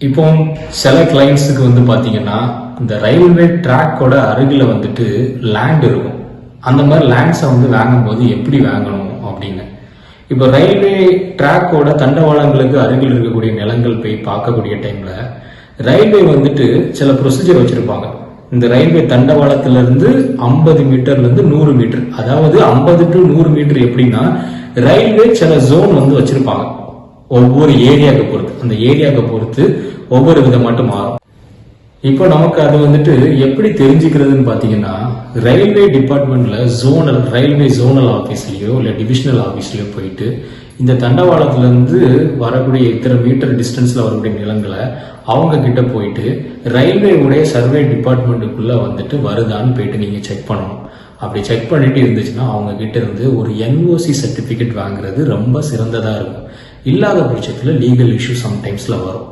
இப்போ சில கிளைண்ட்ஸுக்கு வந்து பாத்தீங்கன்னா இந்த ரயில்வே ட்ராக்கோட அருகில வந்துட்டு லேண்ட் இருக்கும். அந்த மாதிரி லேண்ட்ஸை வந்து வாங்கும்போது எப்படி வாங்கணும் அப்படின்னு. இப்போ ரயில்வே ட்ராக்கோட தண்டவாளங்களுக்கு அருகில் இருக்கக்கூடிய நிலங்கள் போய் பார்க்கக்கூடிய டைம்ல ரயில்வே வந்துட்டு சில ப்ரொசீஜர் வச்சிருப்பாங்க. இந்த ரயில்வே தண்டவாளத்துல இருந்து 50 மீட்டர்ல இருந்து 100 மீட்டர், அதாவது 50 டு 100 மீட்டர் எப்படின்னா ரயில்வே சில ஜோன் வந்து வச்சிருப்பாங்க. ஒவ்வொரு ஏரியாவுக்கு பொறுத்து, அந்த ஏரியாவுக்கு பொறுத்து ஒவ்வொரு விதமாட்டு மாறும். இப்போ நமக்கு அது வந்துட்டு எப்படி தெரிஞ்சுக்கிறதுன்னு பாத்தீங்கன்னா, ரயில்வே டிபார்ட்மெண்ட்ல ரயில்வே ஜோனல் ஆபீஸ்லயோ இல்ல டிவிஷனல் ஆபீஸ்லயோ போயிட்டு இந்த தண்டவாளத்துல இருந்து வரக்கூடிய இத்தனை மீட்டர் டிஸ்டன்ஸ்ல வரக்கூடிய நிலங்களை அவங்க கிட்ட போயிட்டு ரயில்வே உடைய சர்வே டிபார்ட்மெண்ட்டுக்குள்ள வந்துட்டு வருதான்னு போயிட்டு நீங்க செக் பண்ணணும். அப்படி செக் பண்ணிட்டு இருந்துச்சுன்னா அவங்க கிட்ட இருந்து ஒரு என்ஓசி சர்டிபிகேட் வாங்குறது ரொம்ப சிறந்ததா இருக்கும். இல்லாத பட்சத்துல லீகல் இஷ்யூ சம்டைம்ஸ்ல வரும்.